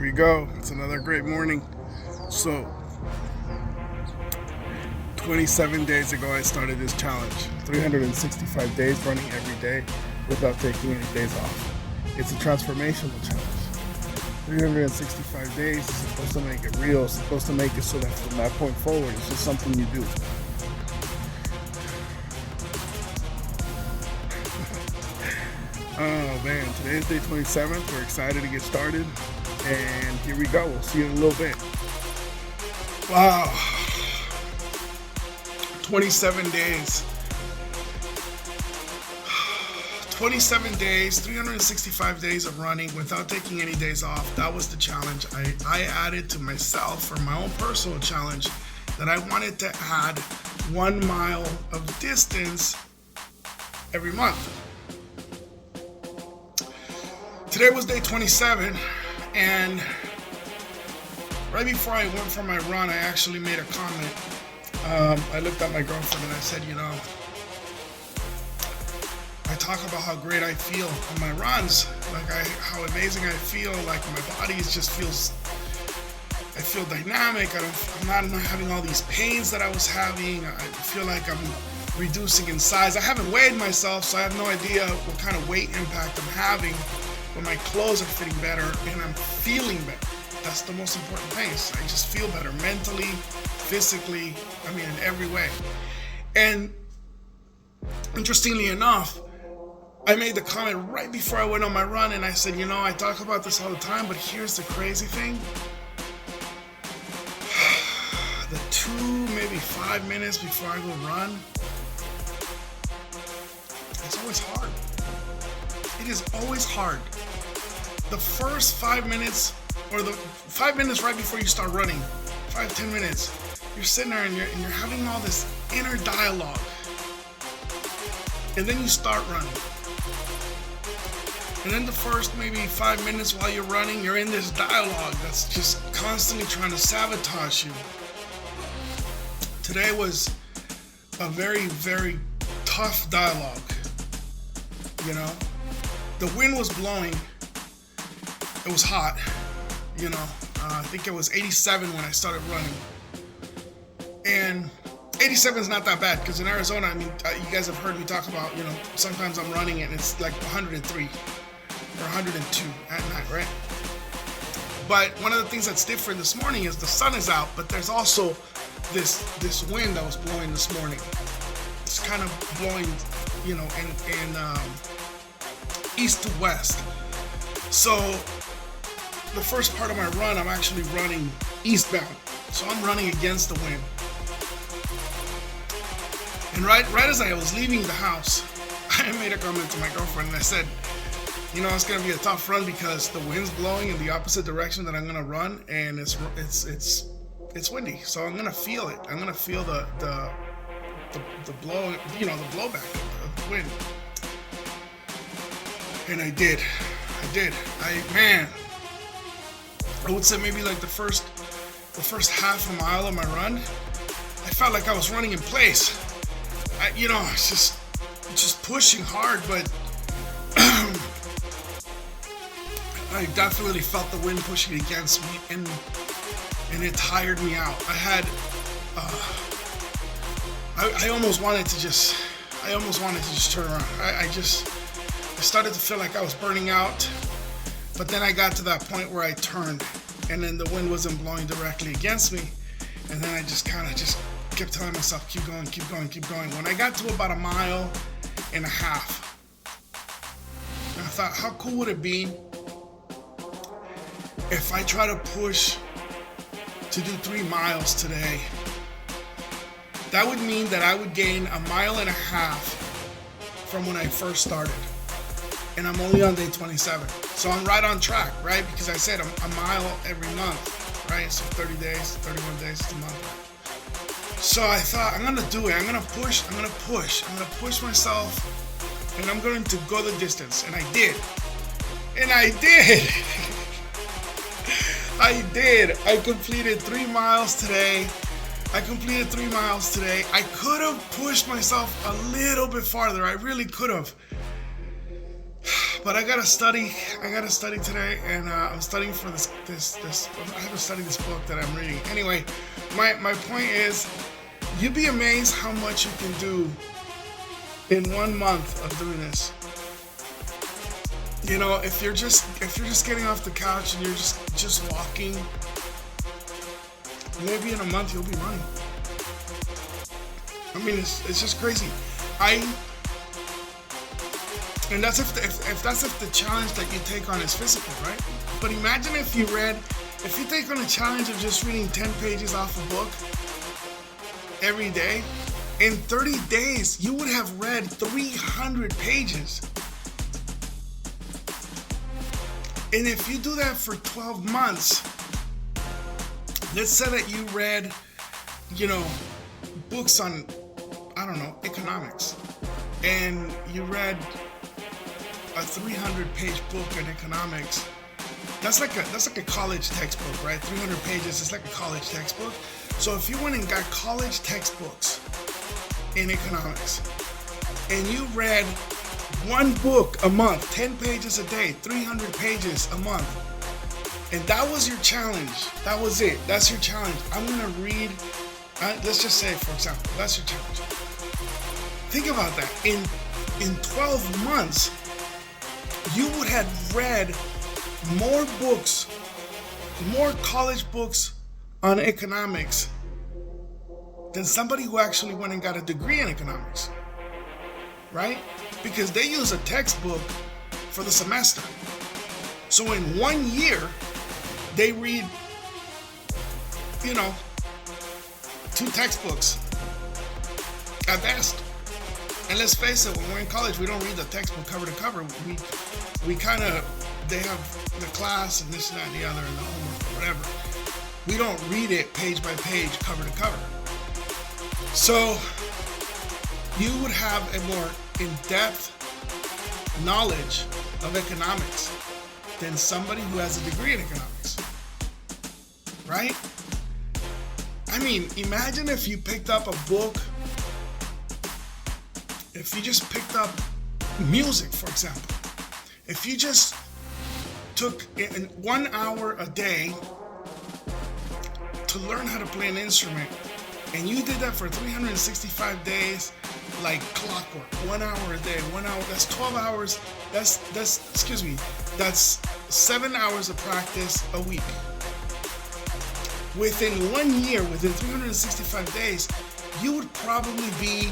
we go. It's another great morning. So, 27 days ago, I started this challenge. 365 days running every day without taking any days off. It's a transformational challenge. 365 days is supposed to make it real. It's supposed to make it so that from that point forward, it's just something you do. Oh man, today's day 27th. We're excited to get started. And here we go. We'll see you in a little bit. Wow. 27 days. 27 days, 365 days of running without taking any days off. That was the challenge. I added to myself for my own personal challenge that I wanted to add 1 mile of distance every month. Today was day 27, and right before I went for my run, I actually made a comment. I looked at my girlfriend and I said, I talk about how great I feel on my runs, how amazing I feel, like my body just feels, I feel dynamic. I'm not having all these pains that I was having. I feel like I'm reducing in size. I haven't weighed myself, so I have no idea what kind of weight impact I'm having, but my clothes are fitting better and I'm feeling better. That's the most important thing. I just feel better mentally, physically, in every way. And interestingly enough, I made the comment right before I went on my run, and I said, I talk about this all the time, but here's the crazy thing. The 2, maybe 5 minutes before I go run, it's always hard. It is always hard. The first 5 minutes, or the 5 minutes right before you start running, 5-10 minutes, you're sitting there and you're having all this inner dialogue. And then you start running. And then the first maybe 5 minutes while you're running, you're in this dialogue that's just constantly trying to sabotage you. Today was a very, very tough dialogue. The wind was blowing. It was hot. I think it was 87 when I started running. And 87 is not that bad, because in Arizona, you guys have heard me talk about, sometimes I'm running and it's like 103 or 102 at night, right? But one of the things that's different this morning is the sun is out, but there's also this wind that was blowing this morning. It's kind of blowing, in east to west. So the first part of my run, I'm actually running eastbound. So I'm running against the wind. And right as I was leaving the house, I made a comment to my girlfriend and I said, it's gonna be a tough run because the wind's blowing in the opposite direction that I'm gonna run, and it's windy. So I'm gonna feel it. I'm gonna feel the blow, the blowback of the wind. And I did. I would say maybe like the first half a mile of my run, I felt like I was running in place. It's just pushing hard, but I definitely felt the wind pushing against me, and it tired me out. I almost wanted to just turn around. I started to feel like I was burning out, but then I got to that point where I turned, and then the wind wasn't blowing directly against me, and then I just kept telling myself, keep going. When I got to about 1.5 miles, I thought, how cool would it be if I try to push to do 3 miles today? That would mean that I would gain 1.5 miles from when I first started. And I'm only on day 27. So I'm right on track, right? Because I said a mile every month, right? So 30 days, 31 days, it's a month. So I thought, I'm gonna do it. I'm gonna push myself, and I'm going to go the distance. And I did. I completed 3 miles today. I could have pushed myself a little bit farther. I really could have. But I gotta study. I gotta study today, and I'm studying for this. I have to study this book that I'm reading. Anyway, my point is, you'd be amazed how much you can do in 1 month of doing this. You know, if you're just getting off the couch and you're just walking, maybe in a month you'll be running. I mean, it's just crazy. And that's if the challenge that you take on is physical, right? But imagine if you take on a challenge of just reading 10 pages off a book every day. In 30 days, you would have read 300 pages. And if you do that for 12 months, let's say that you read, books on, I don't know, economics, and you read a 300-page book in economics. That's like a college textbook, right? 300 pages is like a college textbook. So if you went and got college textbooks in economics, and you read one book a month, 10 pages a day, 300 pages a month, and that was your challenge. That was it. That's your challenge. I'm gonna read. Let's just say, for example, that's your challenge. Think about that. In 12 months, you would have read more books, more college books on economics than somebody who actually went and got a degree in economics, right? Because they use a textbook for the semester. So in 1 year, they read, 2 textbooks at best. And let's face it, when we're in college, we don't read the textbook cover to cover. They have the class and this and that and the other and the homework or whatever. We don't read it page by page, cover to cover. So you would have a more in-depth knowledge of economics than somebody who has a degree in economics, right? I mean, imagine if you picked up a book. If you just picked up music, for example, if you just took 1 hour a day to learn how to play an instrument, and you did that for 365 days, like clockwork, 1 hour a day, 1 hour, that's 12 hours, that's 7 hours of practice a week. Within 1 year, within 365 days, you would probably be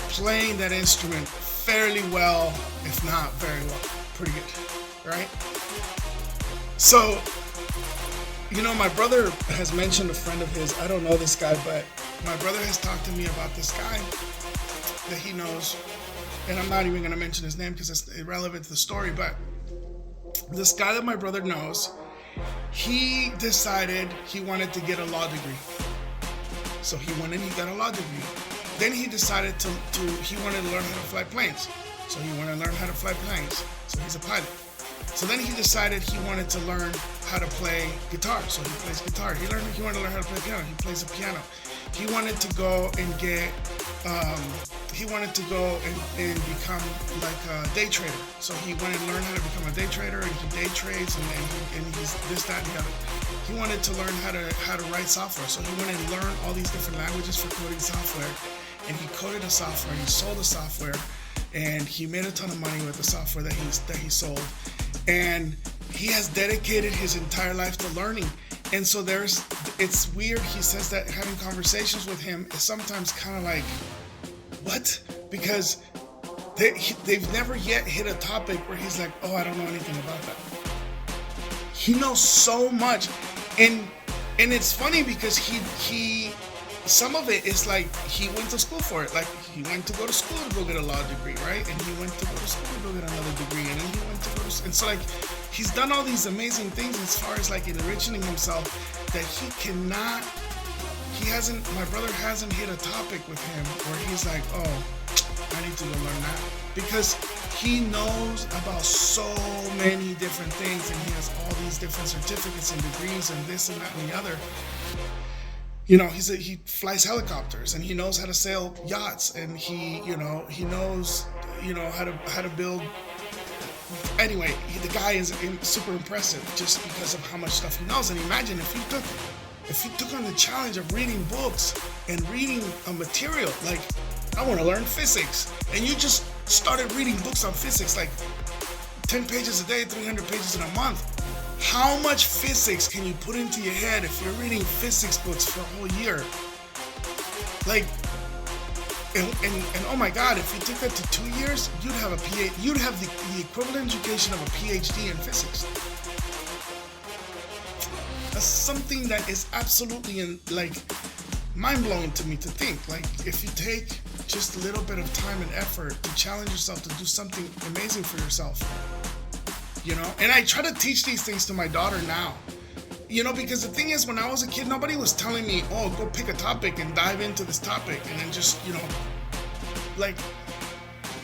playing that instrument fairly well, if not very well, pretty good, right? So, my brother has mentioned a friend of his. I don't know this guy, but my brother has talked to me about this guy that he knows, and I'm not even going to mention his name because it's irrelevant to the story, but this guy that my brother knows, he decided he wanted to get a law degree. So he went and he got a law degree. Then he decided he wanted to learn how to fly planes. So he wanted to learn how to fly planes. So he's a pilot. So then he decided he wanted to learn how to play guitar. So he plays guitar. He wanted to learn how to play piano. He plays the piano. He wanted to go and become like a day trader. So he wanted to learn how to become a day trader, and he day trades, and he's this, that, and the other. He wanted to learn how to write software. So he wanted to learn all these different languages for coding software. And he coded the software, and he sold the software, and he made a ton of money with the software that he sold. And he has dedicated his entire life to learning. And so it's weird. He says that having conversations with him is sometimes kind of like, what? Because they've never yet hit a topic where he's like, oh, I don't know anything about that. He knows so much. And it's funny because he some of it is like he went to school for it. Like he went to go to school to go get a law degree, right? And he went to go to school to go get another degree, and then he went to go to, and so like he's done all these amazing things as far as like enriching himself that my brother hasn't hit a topic with him where he's like, oh, I need to go learn that, because he knows about so many different things, and he has all these different certificates and degrees and this and that and the other. He flies helicopters, and he knows how to sail yachts, and he knows how to build Anyway, the guy is super impressive just because of how much stuff he knows. And imagine if you took on the challenge of reading books and reading a material, like I want to learn physics, and you just started reading books on physics, like 10 pages a day, 300 pages in a month. How much physics can you put into your head if you're reading physics books for a whole year? Like, and oh my God, if you took that to 2 years, you'd have a PhD. You'd have the equivalent education of a PhD in physics. That's something that is absolutely mind-blowing to me to think. Like, if you take just a little bit of time and effort to challenge yourself to do something amazing for yourself, you know. And I try to teach these things to my daughter now, you know, because the thing is, when I was a kid, nobody was telling me, oh, go pick a topic and dive into this topic and then just, you know, like,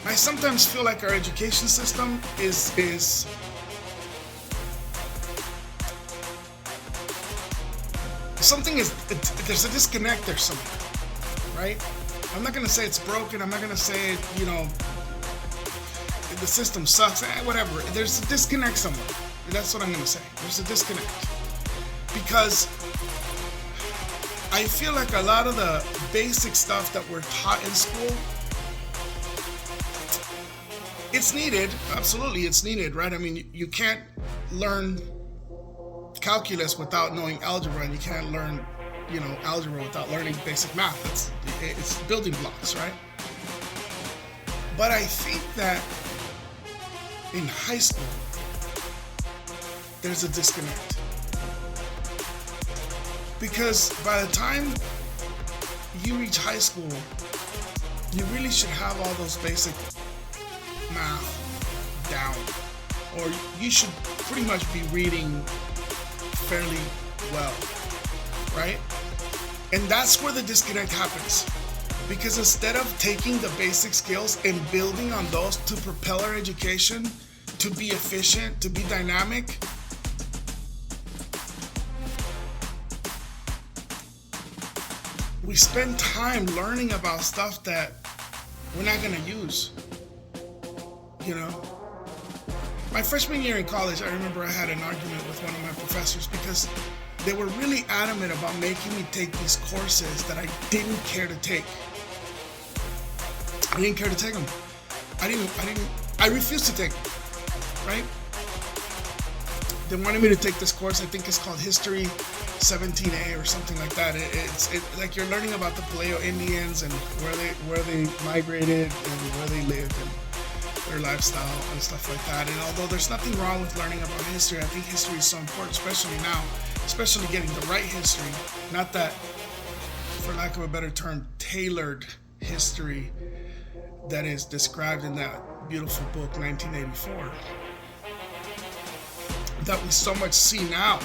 I sometimes feel like our education system is there's a disconnect there somewhere, right? I'm not gonna say it's broken. I'm not gonna say, you know, the system sucks. Whatever. There's a disconnect somewhere. That's what I'm gonna say. There's a disconnect because I feel like a lot of the basic stuff that we're taught in school, it's needed. Absolutely, it's needed, right? I mean, you can't learn calculus without knowing algebra, and you can't learn, you know, algebra without learning basic math. It's building blocks, right? But I think that in high school, there's a disconnect. Because by the time you reach high school, you really should have all those basic math down. Or you should pretty much be reading fairly well, right? And that's where the disconnect happens. Because instead of taking the basic skills and building on those to propel our education, to be efficient, to be dynamic, we spend time learning about stuff that we're not gonna use, you know? My freshman year in college, I remember I had an argument with one of my professors because they were really adamant about making me take these courses that I didn't care to take. I didn't care to take them. I refused to take them, right? They wanted me to take this course, I think it's called History 17A or something like that. It's like you're learning about the Paleo Indians and where they migrated and where they lived and their lifestyle and stuff like that. And although there's nothing wrong with learning about history, I think history is so important, especially now, especially getting the right history, not that, for lack of a better term, tailored history that is described in that beautiful book, 1984, that we so much see now.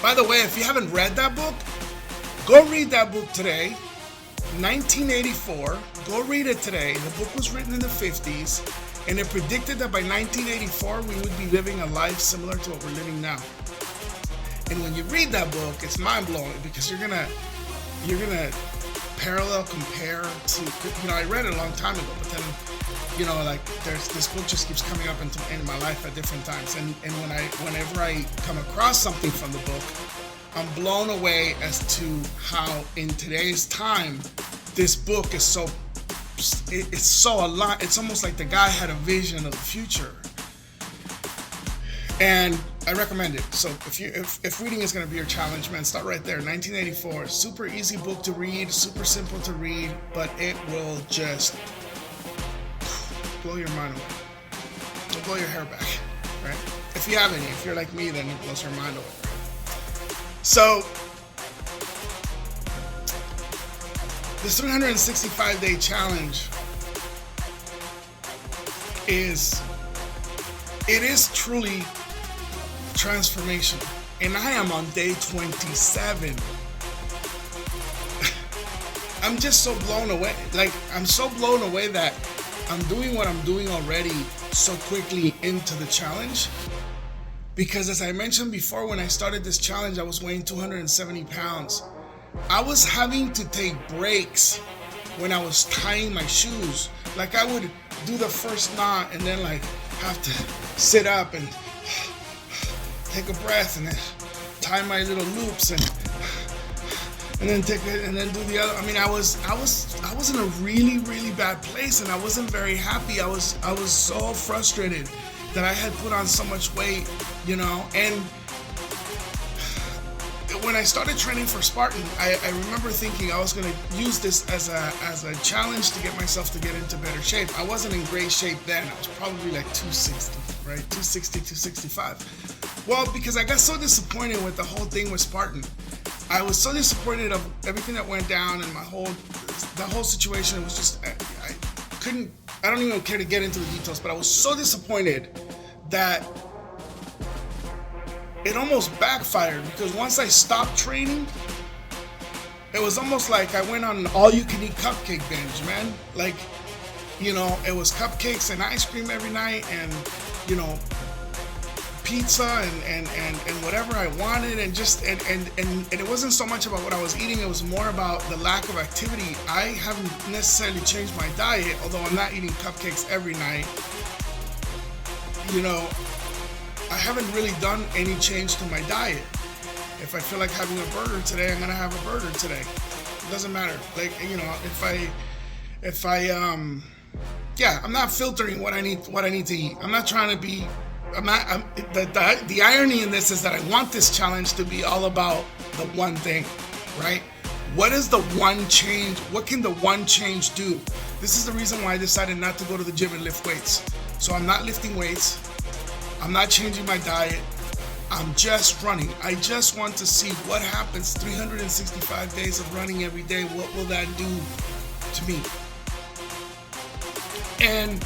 By the way, if you haven't read that book, go read that book today, 1984. Go read it today. The book was written in the 50s, and it predicted that by 1984, we would be living a life similar to what we're living now. And when you read that book, it's mind-blowing because you're gonna parallel compare to, you know, I read it a long time ago, but then, you know, like this book just keeps coming up in my life at different times, and whenever I come across something from the book, I'm blown away as to how in today's time this book is it's so aligned. It's almost like the guy had a vision of the future, and I recommend it. So if reading is going to be your challenge, man, start right there. 1984, super easy book to read, super simple to read, but it will just blow your mind away. It'll blow your hair back, right? If you have any, if you're like me, then it blows your mind away. So this 365-day challenge is truly transformational, and I am on day 27. I'm just so blown away. Like, I'm so blown away that I'm doing what I'm doing already so quickly into the challenge, because as I mentioned before, when I started this challenge, I was weighing 270 pounds. I was having to take breaks when I was tying my shoes. Like, I would do the first knot and then like have to sit up and take a breath and then tie my little loops and then do the other. I mean, I was in a really, really bad place, and I wasn't very happy. I was so frustrated that I had put on so much weight, you know. And when I started training for Spartan, I remember thinking I was going to use this as a challenge to get myself to get into better shape. I wasn't in great shape then. I was probably like 260, right? 260, 265. Well, because I got so disappointed with the whole thing with Spartan. I was so disappointed of everything that went down, and the whole situation. It was just, I don't even care to get into the details, but I was so disappointed that it almost backfired, because once I stopped training, it was almost like I went on an all-you-can-eat cupcake binge, man. Like, you know, it was cupcakes and ice cream every night, and, you know, pizza and whatever I wanted, and it wasn't so much about what I was eating. It was more about the lack of activity. I haven't necessarily changed my diet, although I'm not eating cupcakes every night. You know, I haven't really done any change to my diet. If I feel like having a burger today, I'm gonna have a burger today. It doesn't matter. Like, you know, if I I'm not filtering what I need to eat. I'm not trying to be. The irony in this is that I want this challenge to be all about the one thing, right? What is the one change? What can the one change do? This is the reason why I decided not to go to the gym and lift weights. So I'm not lifting weights. I'm not changing my diet. I'm just running. I just want to see what happens 365 days of running every day. What will that do to me? And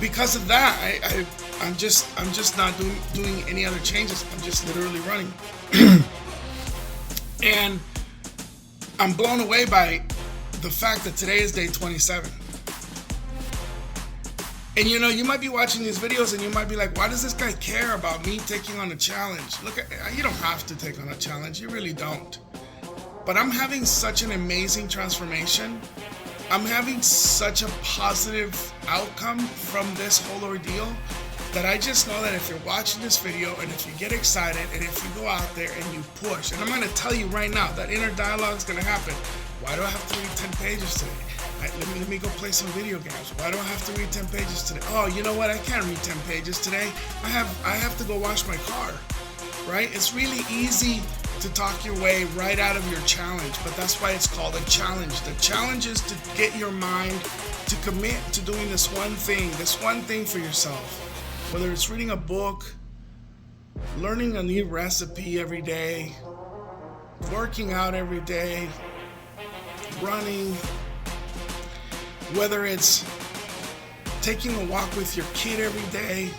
because of that, I'm just not doing any other changes. I'm just literally running. And I'm blown away by the fact that today is day 27. And you know, you might be watching these videos and you might be like, why does this guy care about me taking on a challenge? Look, you don't have to take on a challenge. You really don't. But I'm having such an amazing transformation. I'm having such a positive outcome from this whole ordeal that I just know that if you're watching this video and if you get excited and if you go out there and you push, and I'm going to tell you right now, that inner dialogue is going to happen. Why do I have to read 10 pages today? Let me go play some video games. Why do I have to read 10 pages today? Oh, you know what? I can't read 10 pages today. I have to go wash my car, right? It's really easy to talk your way right out of your challenge, but that's why it's called a challenge. The challenge is to get your mind to commit to doing this one thing for yourself. Whether it's reading a book, learning a new recipe every day, working out every day, running, whether it's taking a walk with your kid every day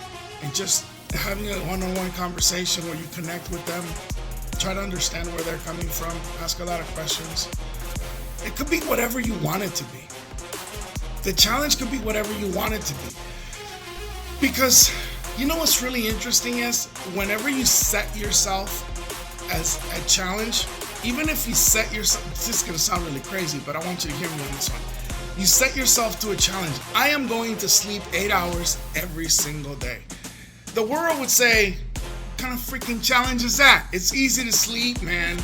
and just having a one-on-one conversation where you connect with them, try to understand where they're coming from, ask a lot of questions. It could be whatever you want it to be. The challenge could be whatever you want it to be. Because you know what's really interesting is whenever you set yourself as a challenge, even if you set yourself, this is going to sound really crazy, but I want you to hear me on this one. You set yourself to a challenge. I am going to sleep 8 hours every single day. The world would say, what kind of freaking challenge is that? It's easy to sleep, man.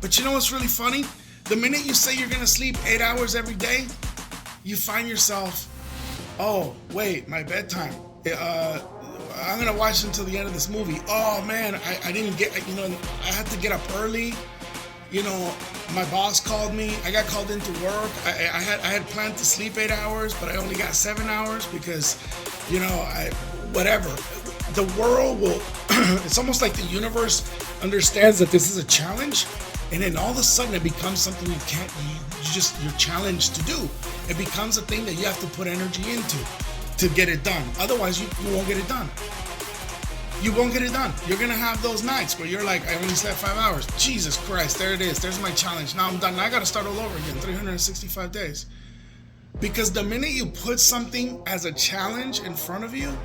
But you know what's really funny? The minute you say you're going to sleep 8 hours every day, you find yourself, oh, wait, my bedtime. I'm going to watch until the end of this movie. Oh, man, I didn't get, I had to get up early. My boss called me. I got called into work. I had planned to sleep 8 hours, but I only got 7 hours because, whatever. The world will, it's almost like the universe understands that this is a challenge, and then all of a sudden it becomes something you're challenged to do. It becomes a thing that you have to put energy into to get it done. Otherwise, you won't get it done. You won't get it done. You're going to have those nights where you're like, I only slept 5 hours. Jesus Christ, there it is. There's my challenge. Now I'm done. Now I got to start all over again, 365 days. Because the minute you put something as a challenge in front of you,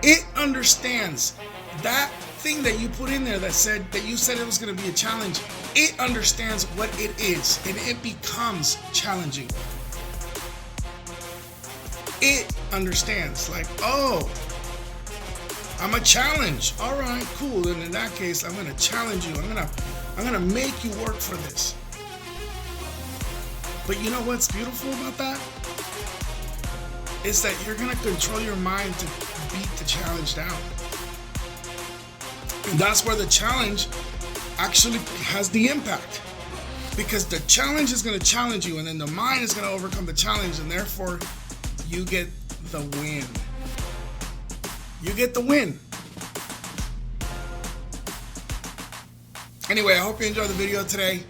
it understands that thing that you put in there that you said it was going to be a challenge. It understands what it is, and it becomes challenging. it understands, like, oh, I'm a challenge. All right, cool. And in that case, I'm gonna challenge you. I'm gonna make you work for this. But you know what's beautiful about that? Is that you're gonna control your mind to beat the challenge down. And that's where the challenge actually has the impact. Because the challenge is gonna challenge you, and then the mind is gonna overcome the challenge, and therefore you get the win. You get the win. Anyway, I hope you enjoyed the video today.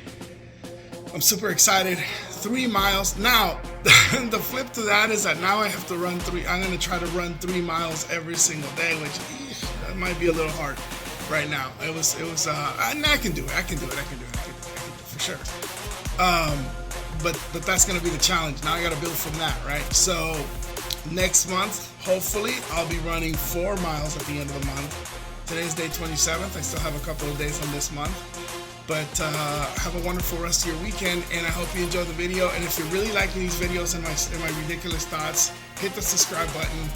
I'm super excited. 3 miles. Now, the flip to that is that now I have to run 3. I'm going to try to run 3 miles every single day, which that might be a little hard right now. I can do it. For sure. But that's going to be the challenge. Now I got to build from that, right? So next month, hopefully, I'll be running 4 miles at the end of the month. Today's day 27th. I still have a couple of days on this month. But have a wonderful rest of your weekend, and I hope you enjoyed the video. And if you're really liking these videos and my ridiculous thoughts, hit the subscribe button,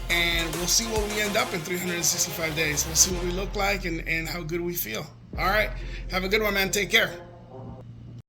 and we'll see what we end up in 365 days. We'll see what we look like and how good we feel. All right, have a good one, man. Take care.